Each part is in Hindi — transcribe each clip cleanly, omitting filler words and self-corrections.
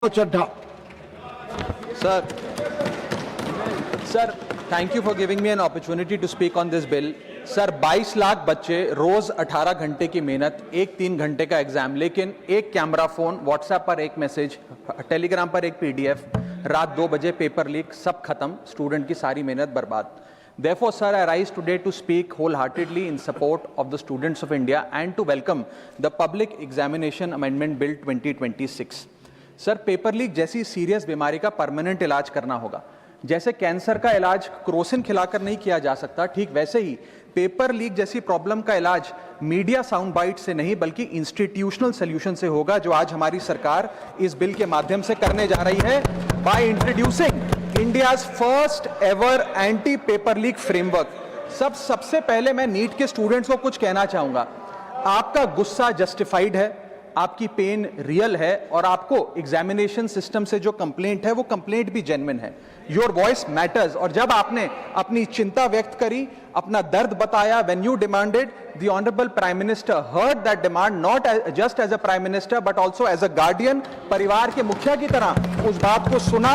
Chadha. Sir, thank you for giving me an opportunity to speak on this bill. Sir 22 lakh बच्चे रोज 18 घंटे की मेहनत, एक 3 घंटे का एग्जाम, लेकिन एक कैमरा फोन, व्हाट्सएप पर एक मैसेज, टेलीग्राम पर एक पीडीएफ, रात 2 बजे पेपर लीक, सब खत्म, स्टूडेंट की सारी मेहनत बर्बाद. Therefore, sir, I rise today to speak wholeheartedly in support of the students of India and to welcome the Public Examination Amendment Bill 2026. Sir, paper leak जैसी सीरियस बीमारी का परमानेंट इलाज करना होगा. जैसे कैंसर का इलाज क्रोसिन खिलाकर नहीं किया जा सकता, ठीक वैसे ही पेपर लीक जैसी प्रॉब्लम का इलाज मीडिया साउंड बाइट से नहीं बल्कि इंस्टीट्यूशनल सॉल्यूशन से होगा, जो आज हमारी सरकार इस बिल के माध्यम से करने जा रही है by introducing India's first ever anti paper leak framework. सबसे पहले मैं नीट के स्टूडेंट्स को कुछ कहना चाहूंगा. आपका गुस्सा जस्टिफाइड है, आपकी पेन रियल है और आपको एग्जामिनेशन सिस्टम से जो कंप्लेंट है वो कंप्लेंट भी जेन्युइन है. Your voice matters. और जब आपने अपनी चिंता व्यक्त करी, अपना दर्द बताया, when you demanded, the honourable prime minister heard that demand, not just as a prime minister but also as a guardian, परिवार के मुखिया की तरह उस बात को सुना.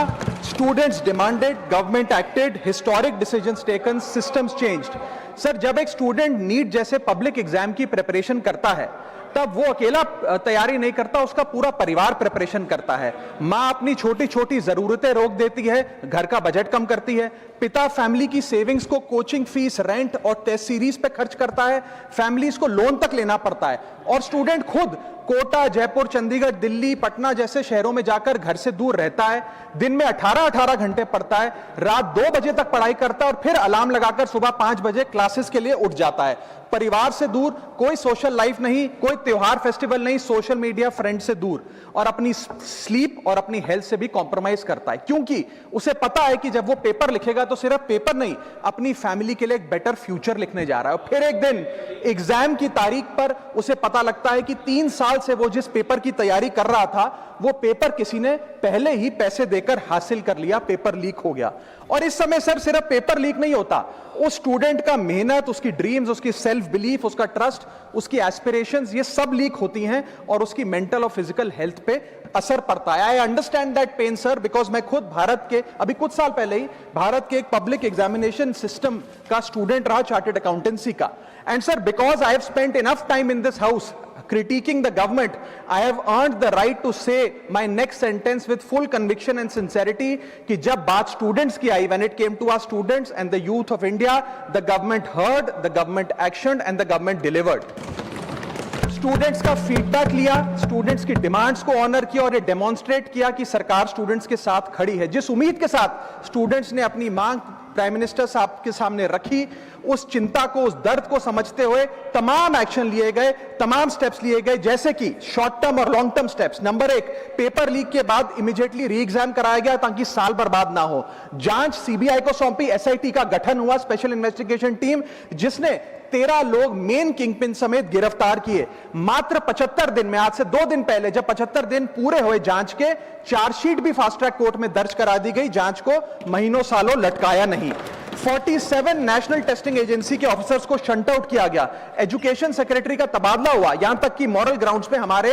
Students demanded, government acted, historic decisions taken, systems changed. Sir, जब एक स्टूडेंट नीट जैसे पब्लिक एग्जाम की प्रिपरेशन करता है तब वो अकेला तैयारी नहीं करता, उसका पूरा परिवार प्रिपरेशन करता है. माँ अपनी छोटी छोटी जरूरतें रोक देती है, घर का बजट कम करती है. पिता फैमिली की सेविंग्स को कोचिंग फीस, रेंट और टेस्ट सीरीज पे खर्च करता है. फैमिलीज को लोन तक लेना पड़ता है. और स्टूडेंट खुद कोटा, जयपुर, चंडीगढ़, दिल्ली, पटना जैसे शहरों में जाकर घर से दूर रहता है. दिन में 18-18 घंटे पढ़ता है, रात 2 बजे तक पढ़ाई करता है और फिर अलार्म लगाकर सुबह 5 बजे क्लासेस के लिए उठ जाता है. परिवार से दूर, कोई सोशल लाइफ नहीं, कोई त्योहार फेस्टिवल नहीं, सोशल मीडिया, फ्रेंड से दूर, और अपनी स्लीप और अपनी हेल्थ से भी कॉम्प्रोमाइज करता है, क्योंकि उसे पता है कि जब वो पेपर लिखेगा तो सिर्फ पेपर नहीं, अपनी फैमिली के लिए एक बेटर फ्यूचर लिखने जा रहा है. और फिर एक दिन एग्जाम की तारीख पर उसे पता लगता है कि 3 साल से वो जिस पेपर की तैयारी कर रहा था वो पेपर किसी ने पहले ही पैसे देकर हासिल कर लिया, पेपर लीक हो गया. और इस समय सर सिर्फ पेपर लीक नहीं होता, उस स्टूडेंट का मेहनत, उसकी ड्रीम्स, उसकी सेल्फ बिलीफ, उसका ट्रस्ट, उसकी एस्पिरेशंस, ये सब लीक होती हैं और उसकी मेंटल और फिजिकल हेल्थ पे असर पड़ता है. I understand that pain sir, because मैं खुद भारत के अभी कुछ साल पहले ही भारत के एक पब्लिक एग्जामिनेशन सिस्टम का स्टूडेंट रहा, चार्टर्ड अकाउंटेंसी का. And sir, because I have spent enough time in this house critiquing the government, I have earned the right to say my next sentence with full conviction and sincerity कि जब बात students की आई, when it came to our students and the youth of India, the government heard, the government actioned and the government delivered. Students का फीडबैक लिया, स्टूडेंट्स की डिमांड्स को ऑनर किया और ये डेमोन्स्ट्रेट किया कि सरकार स्टूडेंट्स के साथ खड़ी है. जिस उम्मीद के साथ स्टूडेंट्स ने अपनी मांग प्राइम मिनिस्टर साहब के सामने रखी, उस चिंता को, उस दर्द को समझते हुए तमाम एक्शन लिए गए, तमाम स्टेप्स लिए गए, जैसे कि शॉर्ट टर्म और long term steps. Number 1, paper leak के बाद इमीडिएटली री एग्जाम कराया गया ताकि साल बर्बाद ना हो. जांच सीबीआई को सौंपी, एसआईटी का गठन हुआ, स्पेशल इन्वेस्टिगेशन टीम, जिसने 13 लोग मेन किंगपिन समेत गिरफ्तार किए. मात्र 75 दिन में, आज से 2 दिन पहले जब 75 दिन पूरे हुए जांच के, चार्जशीट भी फास्ट ट्रैक कोर्ट में दर्ज करा दी गई. जांच को महीनों सालों लटकाया नहीं. 47 नेशनल टेस्टिंग एजेंसी के ऑफिसर्स को शंट आउट किया गया. एजुकेशन सेक्रेटरी का तबादला हुआ, यहां तक कि मॉरल ग्राउंड्स पे हमारे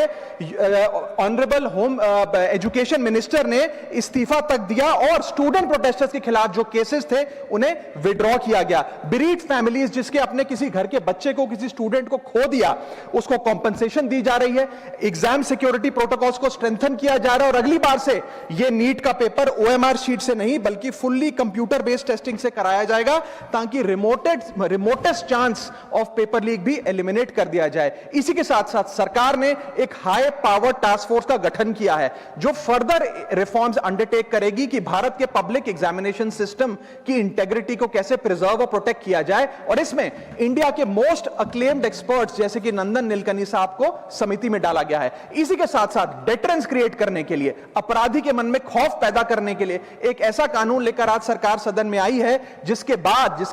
ऑनरेबल होम एजुकेशन मिनिस्टर ने इस्तीफा तक दिया और स्टूडेंट प्रोटेस्टर्स के खिलाफ जो केसेस थे उन्हें विड्रॉ किया गया. बीरीड फैमिलीज जिसके अपने किसी घर के बच्चे को, किसी स्टूडेंट को खो दिया, उसको कॉम्पनसेशन दी जा रही है. एग्जाम सिक्योरिटी प्रोटोकॉल्स को स्ट्रेंथन किया जा रहा है और अगली बार से यह नीट का पेपर ओएमआर शीट से नहीं बल्कि फुल्ली कंप्यूटर बेस्ड टेस्टिंग से कराया जाएगा ताकि remotest chance of paper leak भी एलिमिनेट कर दिया जाए. इसी के साथ साथ सरकार ने एक हाई पावर टास्क फोर्स का गठन किया है जो फर्दर रिफॉर्म्स अंडरटेक करेगी कि भारत के पब्लिक एग्जामिनेशन सिस्टम की इंटेग्रिटी को कैसे प्रिजर्व और प्रोटेक्ट किया जाए. और इसमें इंडिया के मोस्ट अक्लेम्ड एक्सपर्ट्स जैसे कि नंदन नीलकनी साहब को समिति में डाला गया है. इसी के साथ साथ डेटरेंस क्रिएट करने के लिए, अपराधी के मन में खौफ पैदा करने के लिए एक ऐसा कानून लेकर आज सरकार सदन में आई है जिसके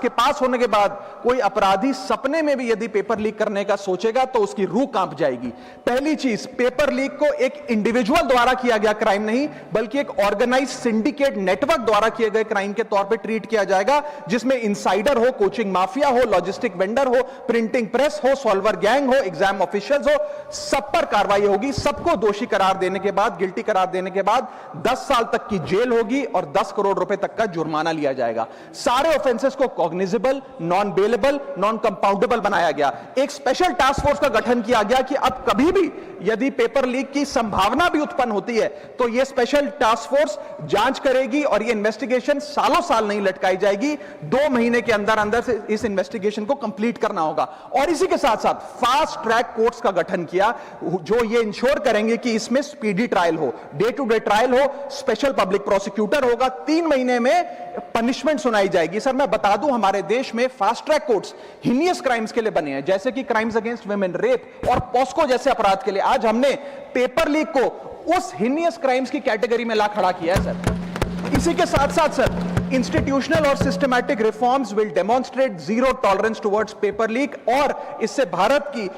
पास होने के बाद कोई अपराधी सपने में भी यदि पेपर लीक करने का सोचेगा तो उसकी रूह कांप जाएगी। पहली चीज, पेपर लीक को एक इंडिविजुअल द्वारा किया गया क्राइम नहीं, बल्कि एक ऑर्गेनाइज्ड सिंडिकेट नेटवर्क द्वारा किए गए क्राइम के तौर पे ट्रीट किया जाएगा, जिसमें इनसाइडर हो, कोचिंग माफिया हो, लॉजिस्टिक वेंडर हो, प्रिंटिंग प्रेस हो, सॉल्वर गैंग हो, एग्जाम ऑफिशियल्स हो, सब पर कार्रवाई होगी। सबको दोषी करार देने के बाद, गिल्टी करार देने के बाद 10 साल तक की जेल होगी और 10 करोड़ रुपए तक का जुर्माना लिया जाएगा। सारे ऑफेंसेस को cognizable, non bailable, non compoundable बनाया गया। एक स्पेशल टास्क फोर्स का गठन किया गया कि अब कभी भी यदि पेपर लीक की संभावना भी उत्पन्न होती है तो यह स्पेशल टास्क फोर्स जांच करेगी और यह इन्वेस्टिगेशन सालों साल नहीं लटकाई जाएगी। 2 महीने के अंदर अंदर से इस इन्वेस्टिगेशन को कंप्लीट करना होगा। और इसी के साथ साथ फास्ट ट्रैक कोर्ट्स का गठन किया, जो ये इंश्योर करेंगे कि इसमें स्पीडी ट्रायल हो, डे टू डे ट्रायल हो, स्पेशल पब्लिक प्रोसिक्यूटर होगा, 3 महीने में पनिशमेंट सुनाई जाएगी। सर मैं बता दूं, हमारे देश में fast track courts heinous crimes के लिए बने हैं, जैसे कि क्राइम्स अगेंस्ट वुमेन, रेप और पॉस्को जैसे अपराध के लिए। आज हमने पेपर लीक को उस हिनियस क्राइम्स की कैटेगरी में ला खड़ा किया है सर। इसी के साथ साथ सर, इंस्टीट्यूशनल और systematic reforms will demonstrate zero tolerance towards paper leak, और इससे भारत की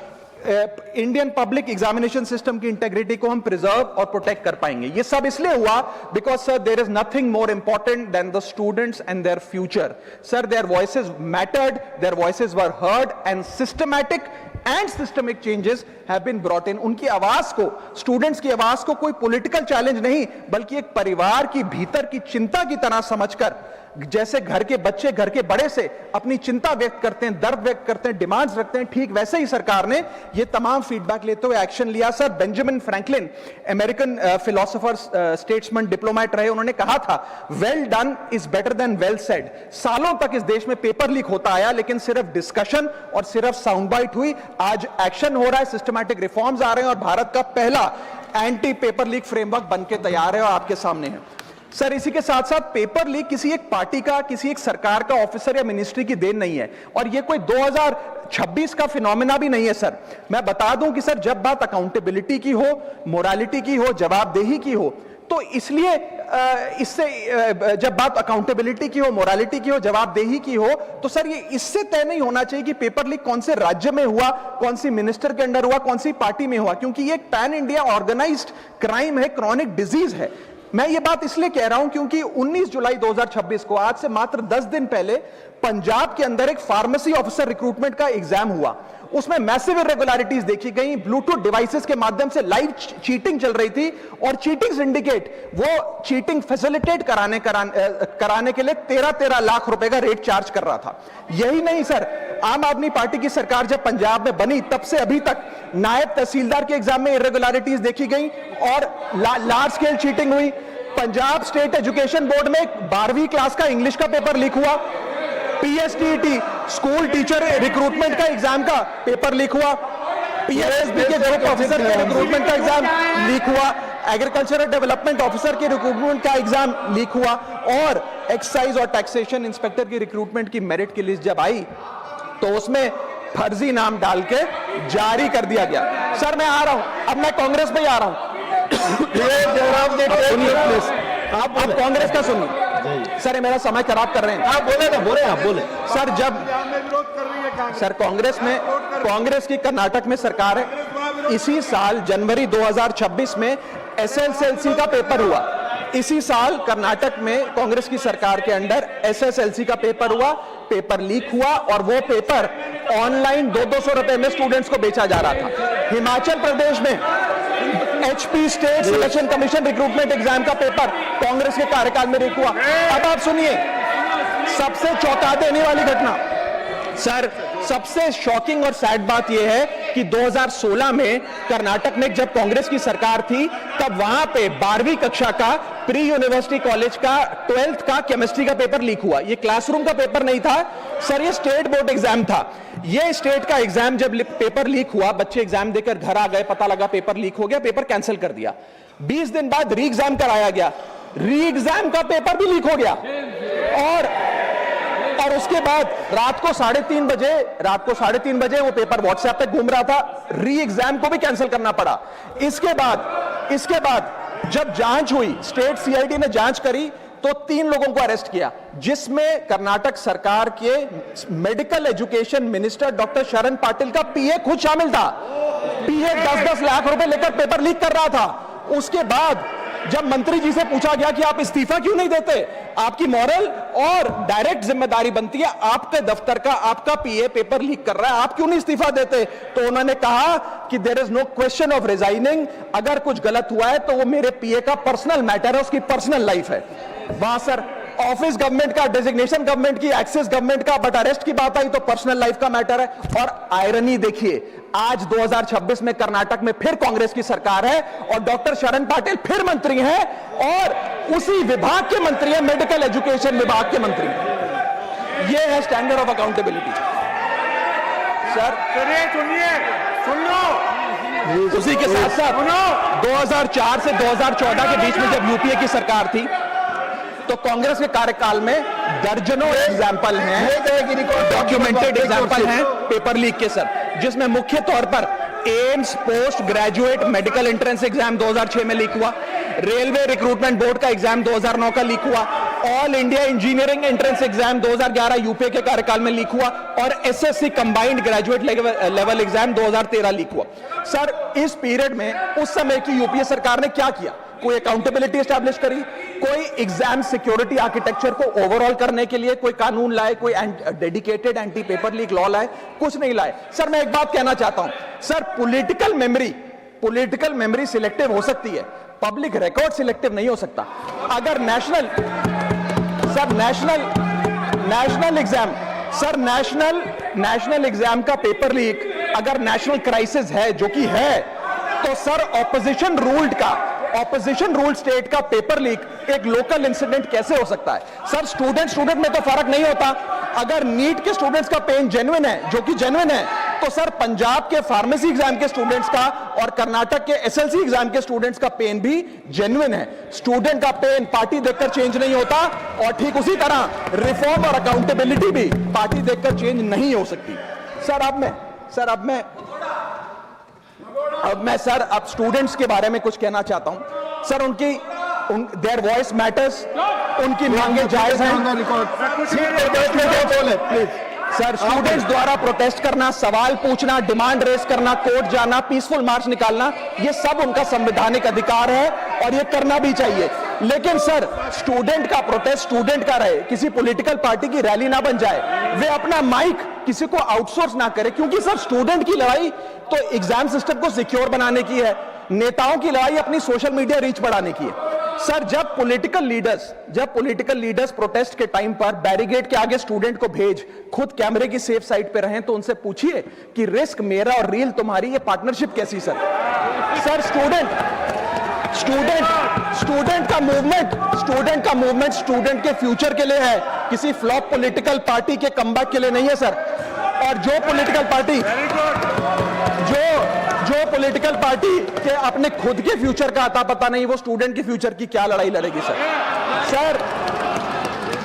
इंडियन पब्लिक एग्जामिनेशन सिस्टम की इंटेग्रिटी को हम प्रिजर्व और प्रोटेक्ट कर पाएंगे। ये सब इसलिए हुआ because sir there is nothing more important than the students and their future. Sir their voices mattered, their voices were heard and systematic and systemic changes have been brought in. उनकी आवाज को, स्टूडेंट्स की आवाज को कोई पॉलिटिकल चैलेंज नहीं, बल्कि एक परिवार की भीतर की चिंता की तरह समझकर, जैसे घर के बच्चे घर के बड़े से अपनी चिंता व्यक्त करते हैं, दर्द व्यक्त करते हैं, डिमांड्स रखते हैं, ठीक वैसे ही सरकार ने ये तमाम फीडबैक लेते हुए एक्शन लिया। Sir Benjamin Franklin, American philosopher, statesman, diplomat रहे, उन्होंने कहा था well done is better than well said. सालों तक इस देश में पेपर लीक होता आया, लेकिन सिर्फ डिस्कशन और सिर्फ साउंड बाइट हुई। आज एक्शन हो रहा है, सिस्टमैटिक रिफॉर्म्स आ रहे हैं और भारत का पहला एंटी पेपर लीक फ्रेमवर्क बनके तैयार है और आपके सामने है। सर इसी के साथ साथ पेपर लीक किसी एक पार्टी का, किसी एक सरकार का ऑफिसर या मिनिस्ट्री की देन नहीं है, और ये कोई 2026 का फिनोमेना भी नहीं है। सर मैं बता दूं कि सर जब बात अकाउंटेबिलिटी की हो, मोरालिटी की हो, जवाबदेही की हो, तो इसलिए इससे जब बात अकाउंटेबिलिटी की हो, मोरालिटी की हो, जवाबदेही की हो, तो सर ये इससे तय नहीं होना चाहिए कि पेपर लीक कौन से राज्य में हुआ, कौन सी मिनिस्टर के अंडर हुआ, कौन सी पार्टी में हुआ, क्योंकि ये एक पैन इंडिया ऑर्गेनाइज्ड क्राइम है, क्रॉनिक डिजीज है। मैं ये बात इसलिए कह रहा हूं क्योंकि 19 जुलाई 2026 को, आज से मात्र 10 दिन पहले, पंजाब के अंदर एक फार्मेसी ऑफिसर रिक्रूटमेंट का एग्जाम हुआ। उसमें मैसिव इरेगुलरिटीज देखी गई, ब्लूटूथ डिवाइसेस के माध्यम से लाइव चीटिंग चल रही थी, और चीटिंग सिंडिकेट वो चीटिंग फैसिलिटेट कराने के लिए 13 लाख रुपए का रेट चार्ज कर रहा था। यही नहीं सर, आम आदमी पार्टी की सरकार जब पंजाब में बनी तब से अभी तक नायब तहसीलदार के एग्जाम में इरेगुलरिटीज देखी गई और लार्ज स्केल चीटिंग हुई। पंजाब स्टेट एजुकेशन बोर्ड में 12वीं क्लास का इंग्लिश का पेपर लीक हुआ, पीएसटीईटी स्कूल टीचर रिक्रूटमेंट का एग्जाम का पेपर लीक हुआ, पीएसएसबी के ग्रुप ऑफिसर के रिक्रूटमेंट का एग्जाम लीक हुआ, एग्रीकल्चरल डेवलपमेंट ऑफिसर के रिक्रूटमेंट का एग्जाम लीक हुआ, और एक्साइज और टैक्सेशन इंस्पेक्टर की रिक्रूटमेंट की मेरिट की लिस्ट जब आई तो उसमें फर्जी नाम डाल के जारी कर दिया गया। सर मैं आ रहा हूं, अब मैं कांग्रेस पे आ रहा हूं। आप कांग्रेस का सुनिए सर, ये मेरा समय खराब कर रहे हैं। आप बोले ना, आप बोले सर। जब सर कांग्रेस की कर्नाटक में सरकार है, इसी साल जनवरी 2026 में एसएसएलसी का पेपर हुआ। इसी साल कर्नाटक में कांग्रेस की सरकार के अंडर एसएसएलसी का पेपर हुआ, पेपर लीक हुआ, और वो पेपर ऑनलाइन 200 रुपए में स्टूडेंट्स को बेचा जा रहा था। हिमाचल प्रदेश में HP state selection commission recruitment exam का पेपर कांग्रेस के कार्यकाल में लीक हुआ। अब आप सुनिए सबसे चौंका देने वाली घटना। सर सबसे शॉकिंग और सैड बात यह है कि 2016 में कर्नाटक में जब कांग्रेस की सरकार थी, तब वहां पे 12वीं कक्षा का प्री यूनिवर्सिटी कॉलेज का 12th का केमिस्ट्री का पेपर लीक हुआ। ये क्लासरूम का पेपर नहीं था सर, ये स्टेट बोर्ड एग्जाम था। ये स्टेट का एग्जाम जब पेपर लीक हुआ, बच्चे एग्जाम देकर घर आ गए, पता लगा पेपर लीक हो गया, पेपर कैंसिल कर दिया। 20 दिन बाद री एग्जाम कराया गया, री एग्जाम का पेपर भी लीक हो गया, और उसके बाद रात को 3:30 बजे वो पेपर व्हाट्सएप पे घूम रहा था, री एग्जाम को भी कैंसिल करना पड़ा। इसके बाद जब जांच हुई, स्टेट सीआईडी ने जांच करी, तो 3 लोगों को अरेस्ट किया, जिसमें कर्नाटक सरकार के मेडिकल एजुकेशन मिनिस्टर डॉक्टर शरण पाटिल का पीए खुद शामिल था। पीए 10-10 लाख रुपए लेकर पेपर लीक कर रहा था। उसके बाद जब मंत्री जी से पूछा गया कि आप इस्तीफा क्यों नहीं देते, आपकी मॉरल और डायरेक्ट जिम्मेदारी बनती है, आपके दफ्तर का आपका पीए पेपर लीक कर रहा है, आप क्यों नहीं इस्तीफा देते? तो उन्होंने कहा कि there is no question of resigning, अगर कुछ गलत हुआ है तो वो मेरे पीए का पर्सनल मैटर है, उसकी पर्सनल लाइफ है। वहां सर ऑफिस गवर्नमेंट का, डेजिग्नेशन गवर्नमेंट की, एक्सेस गवर्नमेंट का, बट अरेस्ट की बात आई तो पर्सनल लाइफ का मैटर है। और आयरनी देखिए, आज 2026 में कर्नाटक में फिर कांग्रेस की सरकार है और डॉक्टर शरण पाटिल फिर मंत्री हैं और उसी विभाग के मंत्री हैं, मेडिकल एजुकेशन विभाग के मंत्री। ये है स्टैंडर्ड ऑफ अकाउंटेबिलिटी। सर सुन लो, उसी के साथ साथ 2004 से 2014 के बीच में जब यूपीए की सरकार थी तो कांग्रेस के कार्यकाल में दर्जनों एग्जाम्पल हैं, डॉक्यूमेंटेड एग्जाम्पल हैं पेपर लीक के सर, जिसमें मुख्य तौर पर AIIMS post graduate medical entrance exam 2006 में लीक हुआ, रेलवे रिक्रूटमेंट बोर्ड का एग्जाम 2009 का लीक हुआ, all India engineering entrance exam 2011 UPA के कार्यकाल में लीक हुआ और SSC combined graduate level exam 2013 leak हुआ। सर इस पीरियड में उस समय की यूपीए सरकार ने क्या किया? कोई अकाउंटेबिलिटी एस्टैब्लिश करी, कोई एग्जाम सिक्योरिटी आर्किटेक्चर को ओवरऑल करने के लिए कोई कानून लाए, कोई dedicated anti paper leak law लाए? कुछ नहीं लाए। सर मैं एक बात कहना चाहता हूं, सर पॉलिटिकल मेमोरी सिलेक्टिव हो सकती है, पब्लिक रिकॉर्ड सिलेक्टिव नहीं हो सकता। अगर नेशनल एग्जाम का पेपर लीक अगर नेशनल क्राइसिस है, जो कि है, तो सर ऑपोजिशन रूल्ड स्टेट का पेपर लीक एक लोकल इंसिडेंट कैसे हो सकता है? सर स्टूडेंट में तो फर्क नहीं होता। अगर नीट के स्टूडेंट्स का पेन जेन्युइन है, जो कि जेन्युइन है, तो सर पंजाब के फार्मेसी एग्जाम के स्टूडेंट्स का और कर्नाटक के एसएलसी एग्जाम के स्टूडेंट्स का पेन भी जेन्युइन है। स्टूडेंट का पेन पार्टी देखकर चेंज नहीं होता और ठीक उसी तरह रिफॉर्म और अकाउंटेबिलिटी भी पार्टी देखकर चेंज नहीं हो सकती। अब मैं स्टूडेंट्स के बारे में कुछ कहना चाहता हूं। सर देयर वॉइस मैटर्स, उनकी मांगे जायज हैं। सर स्टूडेंट्स द्वारा प्रोटेस्ट करना, सवाल पूछना, डिमांड रेस करना, कोर्ट जाना, पीसफुल मार्च निकालना, ये सब उनका संवैधानिक अधिकार है और ये करना भी चाहिए। लेकिन सर स्टूडेंट का प्रोटेस्ट स्टूडेंट का रहे, किसी पॉलिटिकल पार्टी की रैली ना बन जाए, वे अपना माइक किसी को आउटसोर्स ना करे, क्योंकि सर स्टूडेंट की लड़ाई तो एग्जाम सिस्टम को सिक्योर बनाने की है, नेताओं की लड़ाई अपनी सोशल मीडिया रीच बढ़ाने की है। सर जब पॉलिटिकल लीडर्स प्रोटेस्ट के टाइम पर बैरिकेड के आगे स्टूडेंट को भेज खुद कैमरे की सेफ साइड पे रहें, तो उनसे पूछिए कि रिस्क मेरा और रील तुम्हारी, ये पार्टनरशिप कैसी? सर स्टूडेंट का मूवमेंट स्टूडेंट के फ्यूचर के लिए है, किसी फ्लॉप पॉलिटिकल पार्टी के कमबैक के लिए नहीं है सर। और जो पॉलिटिकल पार्टी के अपने खुद के फ्यूचर का आता पता नहीं, वो स्टूडेंट के फ्यूचर की क्या लड़ाई लड़ेगी सर?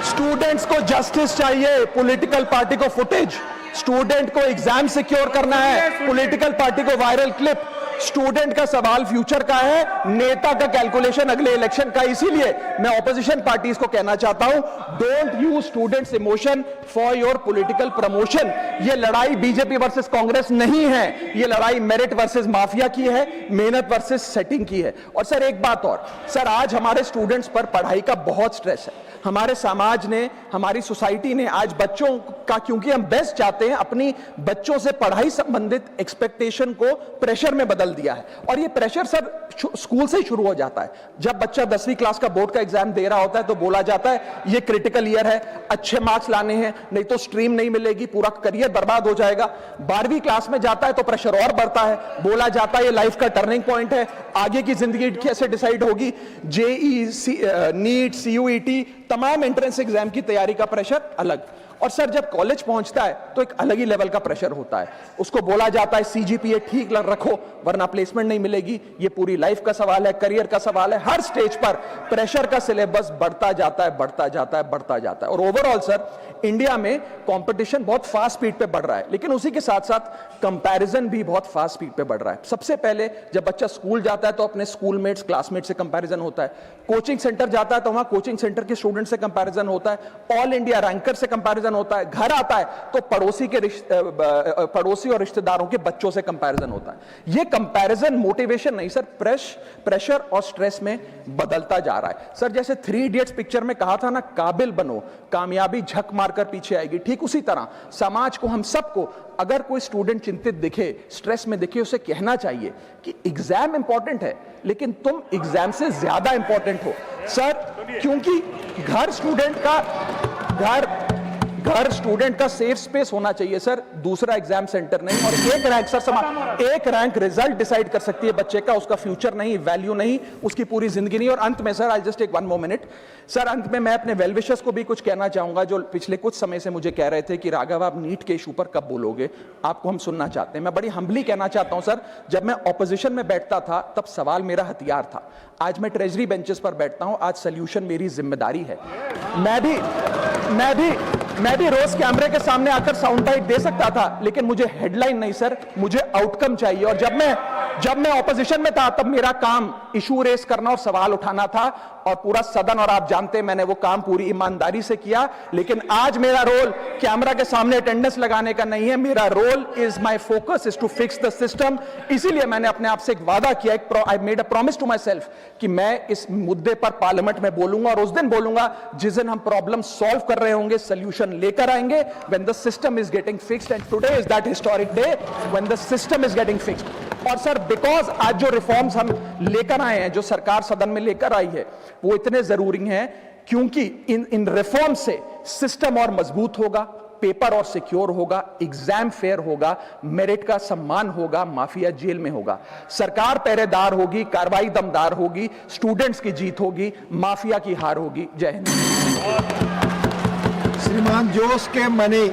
स्टूडेंट्स को जस्टिस चाहिए, पॉलिटिकल पार्टी को फुटेज। स्टूडेंट को एग्जाम सिक्योर करना है, पॉलिटिकल पार्टी को वायरल क्लिप। स्टूडेंट का सवाल फ्यूचर का है, नेता का कैलकुलेशन अगले इलेक्शन का। इसीलिए मैं ऑपोजिशन पार्टीज को कहना चाहता हूं, don't use students emotion for your political promotion. ये लड़ाई बीजेपी वर्सेस कांग्रेस नहीं है, ये लड़ाई मेरिट वर्सेस माफिया की है, मेहनत वर्सेस सेटिंग की है। और सर एक बात और, सर आज हमारे स्टूडेंट्स पर पढ़ाई का बहुत स्ट्रेस है। हमारे समाज ने, हमारी सोसाइटी ने आज बच्चों का, क्योंकि हम बेस्ट चाहते हैं, अपनी बच्चों से पढ़ाई संबंधित एक्सपेक्टेशन को प्रेशर में बदल दिया है। और ये प्रेशर सर स्कूल से ही शुरू हो जाता है। जब बच्चा 10वीं क्लास का बोर्ड का एग्जाम दे रहा होता है तो बोला जाता है ये क्रिटिकल ईयर है, अच्छे मार्क्स लाने हैं, नहीं तो स्ट्रीम नहीं मिलेगी, पूरा करियर बर्बाद हो जाएगा। 12वीं क्लास में जाता है तो प्रेशर और बढ़ता है, बोला जाता है ये लाइफ का टर्निंग पॉइंट है, आगे की जिंदगी कैसे डिसाइड होगी। जेईई, नीट, सीयूईटी, तमाम एंट्रेंस एग्जाम की तैयारी का प्रेशर अलग। और सर जब कॉलेज पहुंचता है तो एक अलग ही लेवल का प्रेशर होता है, उसको बोला जाता है सीजीपीए ठीक रखो वरना प्लेसमेंट नहीं मिलेगी। ये पूरी लाइफ का सवाल है, करियर का सवाल है, हर स्टेज पर प्रेशर का सिलेबस बढ़ता जाता है, बढ़ता जाता है, बढ़ता जाता है। और ओवरऑल सर इंडिया में कंपटीशन बहुत फास्ट स्पीड पे बढ़ रहा है, लेकिन उसी के साथ साथ कंपैरिजन भी बहुत फास्ट स्पीड पे बढ़ रहा है। सबसे पहले जब बच्चा स्कूल जाता है तो अपने स्कूलमेट्स क्लासमेट से कंपैरिजन होता है, कोचिंग सेंटर जाता है तो वहां कोचिंग सेंटर के स्टूडेंट से कंपैरिजन होता है, ऑल इंडिया रैंकर से कंपैरिजन होता है, घर आता है तो पड़ोसी और रिश्तेदारों के बच्चों से कंपैरिजन होता है। ये कंपैरिजन मोटिवेशन नहीं सर, प्रेशर और स्ट्रेस में बदलता जा रहा है। सर जैसे 3 इडियट्स पिक्चर में कहा था ना, काबिल बनो कामयाबी झक मारकर पीछे आएगी, ठीक उसी तरह समाज को, हम सबको, अगर कोई स्टूडेंट चिंतित दिखे, स्ट्रेस में दिखे, उसे कहना चाहिए कि एग्जाम इंपॉर्टेंट है लेकिन तुम एग्जाम से ज्यादा इंपॉर्टेंट हो सर, क्योंकि घर स्टूडेंट का सेफ स्पेस होना चाहिए सर, दूसरा एग्जाम सेंटर नहीं। और एक रैंक रिजल्ट डिसाइड कर सकती है बच्चे का, उसका फ्यूचर नहीं, वैल्यू नहीं, उसकी पूरी जिंदगी नहीं। और अंत में sir, I just take 1 more minute sir, अंत में मैं अपने वेल विशर्स को भी कुछ कहना चाहूंगा जो पिछले कुछ समय से मुझे कह रहे थे कि राघव आप नीट के इशू पर कब बोलोगे, आपको हम सुनना चाहते हैं। मैं बड़ी हम्बली कहना चाहता हूं सर, जब मैं ऑपोजिशन में बैठता था तब सवाल मेरा हथियार था, आज मैं ट्रेजरी बेंचेस पर बैठता हूं, आज सोल्यूशन मेरी जिम्मेदारी है। मैं भी रोज कैमरे के सामने आकर साउंड बाइट दे सकता था, लेकिन मुझे हेडलाइन नहीं सर, मुझे आउटकम चाहिए। और जब मैं ऑपोजिशन में था तब मेरा काम इशू रेस करना और सवाल उठाना था, और पूरा सदन और आप जानते हैं मैंने वो काम पूरी ईमानदारी से किया। लेकिन आज मेरा रोल कैमरा के सामने अटेंडेंस लगाने का नहीं है, मेरा role is my focus is to fix the system. इसीलिए मैंने अपने आप से एक वादा किया, I made a promise to myself कि मैं इस मुद्दे पर पार्लियामेंट में बोलूंगा, और उस दिन बोलूंगा जिस दिन हम प्रॉब्लम सॉल्व कर रहे होंगे, सोल्यूशन लेकर आएंगे, when the system is getting fixed, and today is that historic day when the system is getting fixed। और सर बिकॉज आज जो रिफॉर्म्स हम लेकर आए हैं, जो सरकार सदन में लेकर आई है, वो इतने जरूरी हैं क्योंकि इन रिफॉर्म से सिस्टम और मजबूत होगा, पेपर और सिक्योर होगा, एग्जाम फेयर होगा, मेरिट का सम्मान होगा, माफिया जेल में होगा, सरकार पहरेदार होगी, कार्रवाई दमदार होगी, स्टूडेंट्स की जीत होगी, माफिया की हार होगी। जय हिंद। श्रीमान जोश के मनी।